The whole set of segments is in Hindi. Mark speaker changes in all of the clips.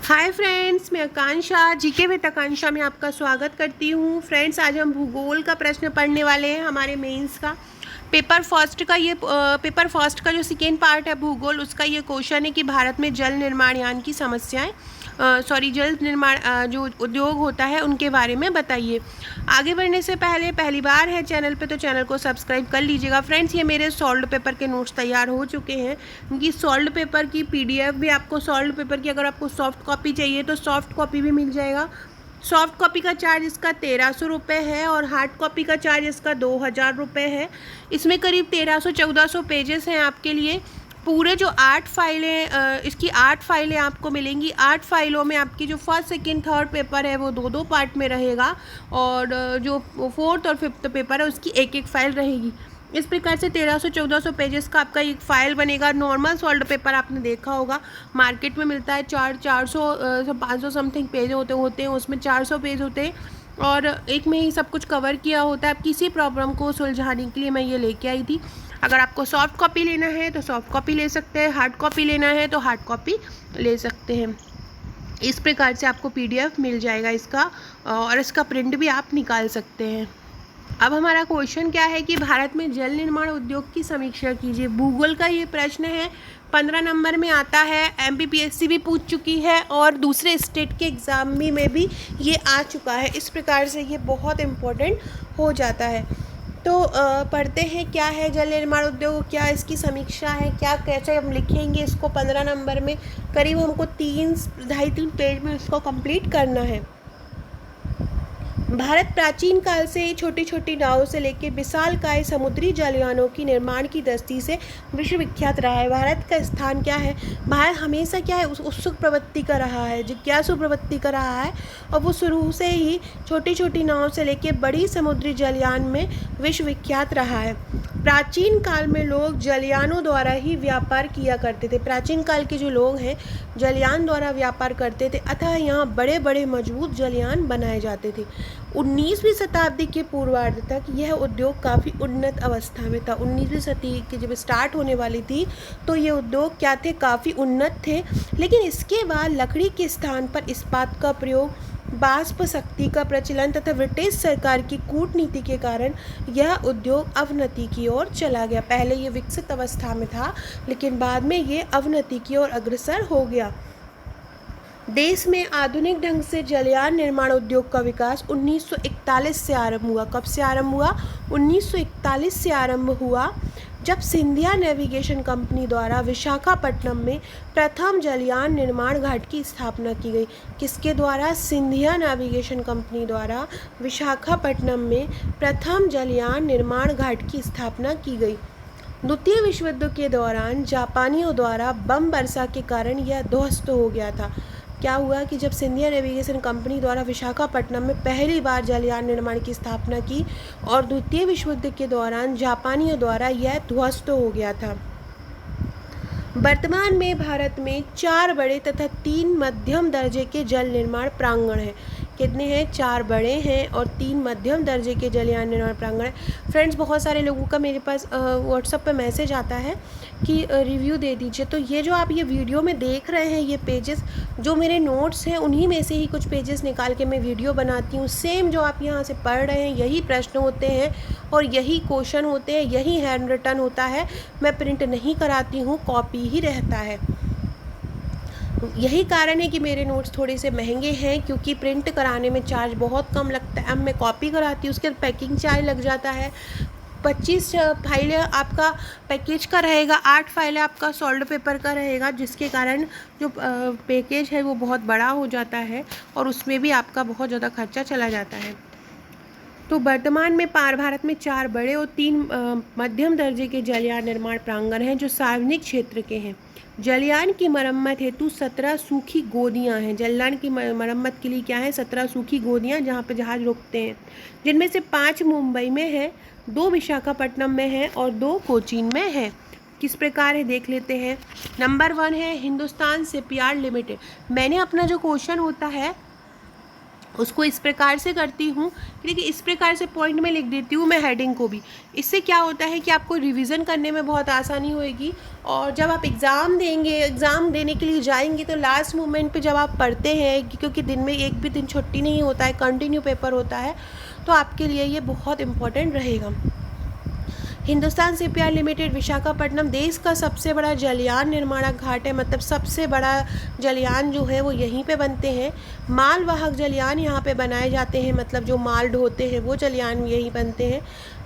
Speaker 1: हाय फ्रेंड्स, मैं आकांक्षा जीके विद आकांक्षा में आपका स्वागत करती हूँ। फ्रेंड्स, आज हम भूगोल का प्रश्न पढ़ने वाले हैं। हमारे मेंस का पेपर फर्स्ट का जो सेकेंड पार्ट है भूगोल, उसका ये क्वेश्चन है कि भारत में जल निर्माण यान की समस्याएं जल निर्माण जो उद्योग होता है उनके बारे में बताइए। आगे बढ़ने से पहले पहली बार है चैनल पे तो चैनल को सब्सक्राइब कर लीजिएगा। फ्रेंड्स, ये मेरे सॉल्व्ड पेपर के नोट्स तैयार हो चुके हैं, क्योंकि सॉल्व्ड पेपर की पीडीएफ भी आपको, सॉल्व्ड पेपर की अगर आपको सॉफ्ट कॉपी चाहिए तो सॉफ्ट कॉपी भी मिल जाएगा। सॉफ्ट कॉपी का चार्ज इसका 1300 रुपये है और हार्ड कॉपी का चार्ज इसका 2000 रुपये है। इसमें करीब 1300-1400 पेजेस हैं आपके लिए। पूरे जो 8 फाइलें, इसकी 8 फाइलें आपको मिलेंगी। 8 फाइलों में आपकी जो फर्स्ट सेकंड थर्ड पेपर है वो 2-2 पार्ट में रहेगा, और जो फोर्थ और फिफ्थ पेपर है उसकी एक एक फाइल रहेगी। इस प्रकार से 1300-1400 पेजेस का आपका एक फ़ाइल बनेगा। नॉर्मल सॉल्ड पेपर आपने देखा होगा मार्केट में मिलता है 400-500 समथिंग पेज होते हैं, उसमें 400 पेज होते हैं और एक में ही सब कुछ कवर किया होता है। अब किसी प्रॉब्लम को सुलझाने के लिए मैं ये लेके आई थी। अगर आपको सॉफ्ट कॉपी लेना है तो सॉफ्ट कॉपी ले सकते हैं, हार्ड कॉपी लेना है तो हार्ड कॉपी ले सकते हैं। इस प्रकार से आपको पीडीएफ मिल जाएगा इसका, और इसका प्रिंट भी आप निकाल सकते हैं। अब हमारा क्वेश्चन क्या है कि भारत में जल निर्माण उद्योग की समीक्षा कीजिए। भूगोल का ये प्रश्न है, 15 नंबर में आता है। एमपीपीएससी भी पूछ चुकी है और दूसरे स्टेट के एग्ज़ाम में भी ये आ चुका है। इस प्रकार से ये बहुत इम्पोर्टेंट हो जाता है। तो पढ़ते हैं क्या है जल निर्माण उद्योग, क्या इसकी समीक्षा है, क्या कैसे हम लिखेंगे इसको। 15 नंबर में करीब हमको 2.5-3 पेज में इसको कंप्लीट करना है। भारत प्राचीन काल से छोटी छोटी नावों से लेकर विशालकाय समुद्री जलयानों की निर्माण की दृष्टि से विश्वविख्यात रहा है। भारत का स्थान क्या है, भारत हमेशा क्या है, उत्सुक प्रवृत्ति का रहा है, जिज्ञासु प्रवृत्ति का रहा है, और वो शुरू से ही छोटी छोटी नावों से लेकर बड़ी समुद्री जलयान में विश्वविख्यात रहा है। प्राचीन काल में लोग जलयानों द्वारा ही व्यापार किया करते थे। प्राचीन काल के जो लोग हैं जलयान द्वारा व्यापार करते थे, अतः यहाँ बड़े बड़े मजबूत जलयान बनाए जाते थे। 19वीं शताब्दी के पूर्वार्ध तक यह उद्योग काफ़ी उन्नत अवस्था में था। 19वीं शताब्दी की जब स्टार्ट होने वाली थी तो ये उद्योग क्या थे, काफ़ी उन्नत थे। लेकिन इसके बाद लकड़ी के स्थान पर इस्पात का प्रयोग, वाष्प शक्ति का प्रचलन तथा ब्रिटिश सरकार की कूटनीति के कारण यह उद्योग अवनति की ओर चला गया। पहले ये विकसित अवस्था में था, लेकिन बाद में ये अवनति की ओर अग्रसर हो गया। देश में आधुनिक ढंग से जलयान निर्माण उद्योग का विकास 1941 से आरंभ हुआ। कब से आरंभ हुआ? 1941 से आरंभ हुआ, जब सिंधिया नेविगेशन कंपनी द्वारा विशाखापट्टनम में प्रथम जलयान निर्माण घाट की स्थापना की गई। किसके द्वारा? सिंधिया नेविगेशन कंपनी द्वारा विशाखापट्टनम में प्रथम जलयान निर्माण घाट की स्थापना की गई। द्वितीय विश्व युद्ध के दौरान जापानियों द्वारा बम वर्षा के कारण यह ध्वस्त हो गया था। क्या हुआ कि जब सिंधिया नेविगेशन कंपनी द्वारा विशाखापट्टनम में पहली बार जलयान निर्माण की स्थापना की और द्वितीय विश्व युद्ध के दौरान जापानियों द्वारा यह ध्वस्त हो गया था। वर्तमान में भारत में 4 बड़े तथा 3 मध्यम दर्जे के जल निर्माण प्रांगण हैं। कितने हैं? 4 बड़े हैं और 3 मध्यम दर्जे के जलयान निर्माण प्रांगण हैं। फ्रेंड्स, बहुत सारे लोगों का मेरे पास व्हाट्सएप पे मैसेज आता है कि रिव्यू दे दीजिए। तो ये जो आप ये वीडियो में देख रहे हैं, ये पेजेस जो मेरे नोट्स हैं, उन्हीं में से ही कुछ पेजेस निकाल के मैं वीडियो बनाती हूँ। सेम जो आप यहाँ से पढ़ रहे हैं यही प्रश्न होते हैं और यही क्वेश्चन होते हैं, यही हैंड रिटन होता है। मैं प्रिंट नहीं कराती हूँ, कॉपी ही रहता है। यही कारण है कि मेरे नोट्स थोड़े से महंगे हैं, क्योंकि प्रिंट कराने में चार्ज बहुत कम लगता है। अब मैं कॉपी कराती हूँ, उसके बाद पैकिंग चार्ज लग जाता है। 25 फाइलें आपका पैकेज का रहेगा, 8 फाइलें आपका सॉल्ड पेपर का रहेगा, जिसके कारण जो पैकेज है वो बहुत बड़ा हो जाता है और उसमें भी आपका बहुत ज़्यादा खर्चा चला जाता है। तो वर्तमान में भारत में 4 बड़े और 3 मध्यम दर्जे के जलयान निर्माण प्रांगण हैं जो सार्वजनिक क्षेत्र के हैं। जलयान की मरम्मत हेतु 17 सूखी गोदियां हैं। जलयान की मरम्मत के लिए क्या है? 17 सूखी गोदियां, जहां पे जहाज रुकते हैं, जिनमें से 5 मुंबई में है, 2 विशाखापट्टनम में है और 2 कोचीन में है। किस प्रकार है देख लेते हैं। नंबर 1 है हिंदुस्तान शिपयार्ड लिमिटेड। मैंने अपना जो क्वेश्चन होता है उसको इस प्रकार से करती हूँ कि देखिए इस प्रकार से पॉइंट में लिख देती हूँ मैं हेडिंग को भी। इससे क्या होता है कि आपको रिवीजन करने में बहुत आसानी होएगी, और जब आप एग्ज़ाम देंगे, एग्ज़ाम देने के लिए जाएंगे, तो लास्ट मोमेंट पे जब आप पढ़ते हैं, क्योंकि दिन में एक भी दिन छुट्टी नहीं होता है, कंटिन्यू पेपर होता है, तो आपके लिए ये बहुत इम्पोर्टेंट रहेगा। हिंदुस्तान शिपयार्ड लिमिटेड विशाखापट्टनम देश का सबसे बड़ा जलयान निर्माणक घाट है, मतलब सबसे बड़ा जलयान जो है वो यहीं पे बनते हैं। मालवाहक जलयान यहाँ पे बनाए जाते हैं, मतलब जो माल ढोते हैं वो जलयान यहीं बनते हैं।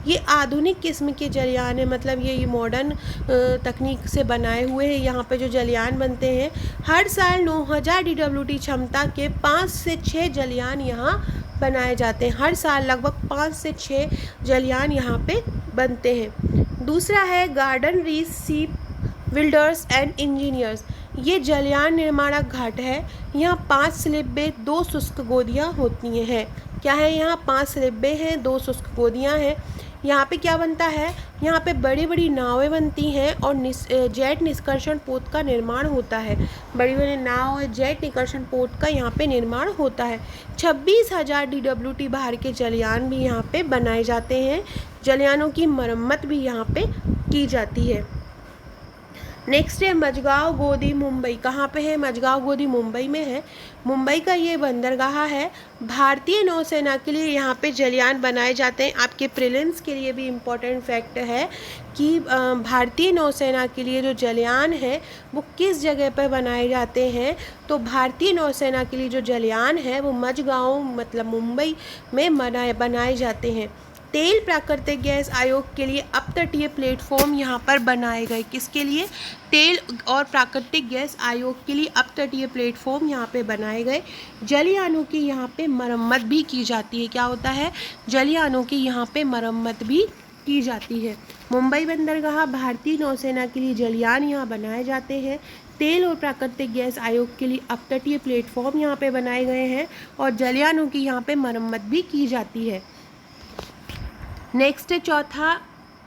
Speaker 1: ये आधुनिक किस्म के जलयान है, मतलब ये मॉडर्न तकनीक से बनाए हुए हैं यहाँ पे जो जलयान बनते हैं। हर साल 9000 DWT क्षमता के 5 से 6 जलयान यहाँ बनाए जाते हैं। हर साल लगभग 5 से 6 जलयान यहाँ पे बनते हैं। दूसरा है garden reach ship builders and engineers. ये जलयान निर्माणक घाट है। यहाँ 5 स्लिपें 2 शुष्क गोदियाँ होती हैं। क्या है, यहाँ 5 स्लिपें हैं, 2 शुष्क गोदियाँ हैं। यहाँ पे क्या बनता है, यहाँ पे बड़ी बड़ी नावें बनती हैं और जेट निष्कर्षण पोत का निर्माण होता है। बड़ी बड़ी नाव और जेट निष्कर्षण पोत का यहाँ पे निर्माण होता है। 26,000 DWT भार के जलयान भी यहाँ पे बनाए जाते हैं। जलयानों की मरम्मत भी यहाँ पे की जाती है। नेक्स्ट है मजगांव गोदी मुंबई। कहाँ पे है, मजगांव गोदी मुंबई में है। मुंबई का ये बंदरगाह है। भारतीय नौसेना के लिए यहाँ पे जलयान बनाए जाते हैं। आपके प्रीलिम्स के लिए भी इम्पोर्टेंट फैक्ट है कि भारतीय नौसेना के लिए जो जलयान है वो किस जगह पर बनाए जाते हैं। तो भारतीय नौसेना के लिए जो जलयान है वो मजगांव मतलब मुंबई में बनाए जाते हैं। तेल प्राकृतिक गैस आयोग के लिए अपतटीय प्लेटफॉर्म यहाँ पर बनाए गए। किसके लिए, तेल और प्राकृतिक गैस आयोग के लिए अपतटीय प्लेटफॉर्म यहाँ पे बनाए गए। जलयानों की यहाँ पे मरम्मत भी की जाती है। क्या होता है, जलयानों की यहाँ पे मरम्मत भी की जाती है। मुंबई बंदरगाह भारतीय नौसेना के लिए जलयान यहाँ बनाए जाते हैं। तेल और प्राकृतिक गैस आयोग के लिए अपतटीय प्लेटफॉर्म यहाँ पे बनाए गए हैं और जलयानों की यहाँ पे मरम्मत भी की जाती है। नेक्स्ट है चौथा,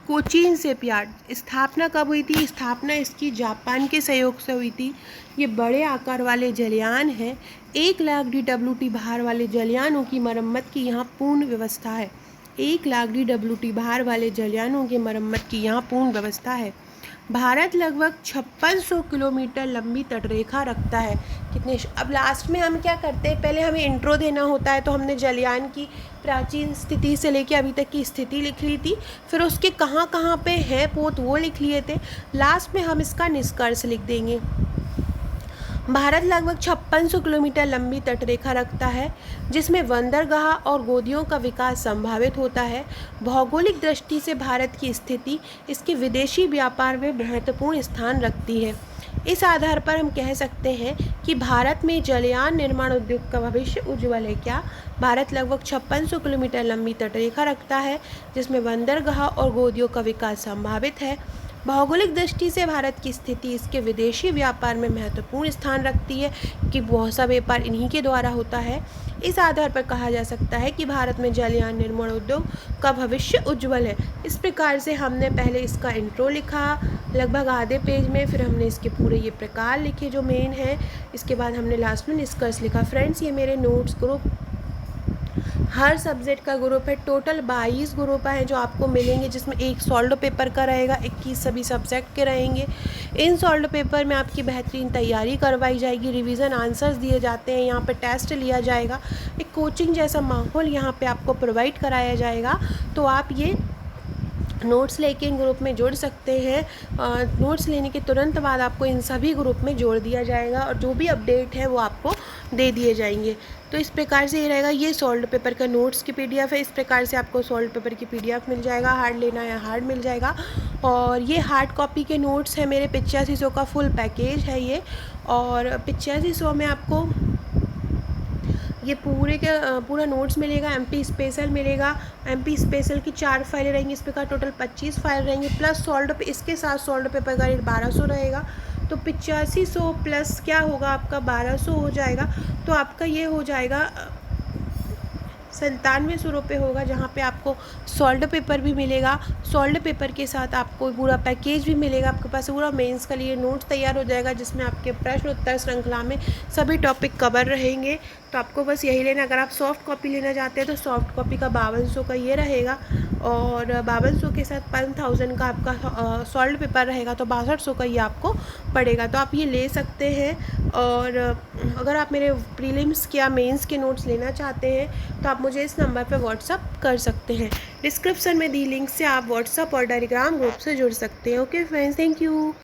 Speaker 1: कोचीन शिपयार्ड। स्थापना कब हुई थी, स्थापना इसकी जापान के सहयोग से हुई थी। ये बड़े आकार वाले जलयान हैं। 1 लाख DWT भार वाले जलयानों की मरम्मत की यहाँ पूर्ण व्यवस्था है। 1 लाख DWT भार वाले जलयानों की मरम्मत की यहाँ पूर्ण व्यवस्था है। भारत लगभग 5600 किलोमीटर लंबी तटरेखा रखता है। कितने, अब लास्ट में हम क्या करते हैं, पहले हमें इंट्रो देना होता है, तो हमने जलयान की प्राचीन स्थिति से लेकर अभी तक की स्थिति लिख ली थी, फिर उसके कहाँ कहाँ पे है पोत वो लिख लिए थे। लास्ट में हम इसका निष्कर्ष लिख देंगे। भारत लगभग 5600 किलोमीटर लंबी तटरेखा रखता है, जिसमें बंदरगाह और गोदियों का विकास संभावित होता है। भौगोलिक दृष्टि से भारत की स्थिति इसके विदेशी व्यापार में महत्वपूर्ण स्थान रखती है। इस आधार पर हम कह सकते हैं कि भारत में जलयान निर्माण उद्योग का भविष्य उज्ज्वल है। क्या, भारत लगभग 5600 किलोमीटर लंबी तटरेखा रखता है, जिसमें बंदरगाह और गोदियों का विकास संभावित है। भौगोलिक दृष्टि से भारत की स्थिति इसके विदेशी व्यापार में महत्वपूर्ण स्थान रखती है, कि बहुत सा व्यापार इन्हीं के द्वारा होता है। इस आधार पर कहा जा सकता है कि भारत में जलयान निर्माण उद्योग का भविष्य उज्ज्वल है। इस प्रकार से हमने पहले इसका इंट्रो लिखा लगभग आधे पेज में, फिर हमने इसके पूरे ये प्रकार लिखे जो मेन है, इसके बाद हमने लास्ट में निष्कर्ष लिखा। फ्रेंड्स, ये मेरे नोट्स ग्रुप हर सब्जेक्ट का ग्रुप है। टोटल 22 ग्रुप हैं जो आपको मिलेंगे, जिसमें एक सॉल्व पेपर का रहेगा, 21 सभी सब्जेक्ट के रहेंगे। इन सॉल्व पेपर में आपकी बेहतरीन तैयारी करवाई जाएगी, रिवीजन आंसर्स दिए जाते हैं, यहाँ पे टेस्ट लिया जाएगा, एक कोचिंग जैसा माहौल यहाँ पे आपको प्रोवाइड कराया जाएगा। तो आप ये नोट्स लेके इन ग्रुप में जुड़ सकते हैं। नोट्स लेने के तुरंत बाद आपको इन सभी ग्रुप में जोड़ दिया जाएगा और जो भी अपडेट है वो आपको दे दिए जाएंगे। तो इस प्रकार से ये रहेगा। ये सॉल्व पेपर का नोट्स की PDF है। इस प्रकार से आपको सॉल्व पेपर की PDF मिल जाएगा, हार्ड लेना है हार्ड मिल जाएगा। और ये हार्ड कॉपी के नोट्स है मेरे, 8500 का फुल पैकेज है ये। और 8500 में आपको ये पूरा नोट्स मिलेगा, MP स्पेशल मिलेगा। MP स्पेशल की 4 फाइलें रहेंगी, इस प्रकार टोटल 25 फाइल रहेंगी, प्लस सॉल्व इसके साथ सॉल्व पेपर का रेट 1200 रहेगा। तो 8500 प्लस क्या होगा आपका 1200 हो जाएगा। तो आपका ये हो जाएगा 9700 रुपये होगा, जहाँ पे आपको सॉल्ड पेपर भी मिलेगा। सॉल्ड पेपर के साथ आपको पूरा पैकेज भी मिलेगा। आपके पास पूरा मेंस का लिए नोट तैयार हो जाएगा, जिसमें आपके प्रश्न उत्तर श्रृंखला में सभी टॉपिक कवर रहेंगे। तो आपको बस यही लेना। अगर आप सॉफ्ट कॉपी लेना चाहते हैं तो सॉफ्ट कॉपी का 5200 का ये रहेगा, और 5200 के साथ 5000 का आपका सॉल्ड पेपर रहेगा, तो 6200 का ये आपको पड़ेगा। तो आप ये ले सकते हैं। और अगर आप मेरे प्रीलिम्स या मेंस के नोट्स लेना चाहते हैं तो आप मुझे इस नंबर पर व्हाट्सअप कर सकते हैं। डिस्क्रिप्शन में दी लिंक से आप व्हाट्सअप और टेलीग्राम ग्रुप से जुड़ सकते हैं। Okay friends, thank you.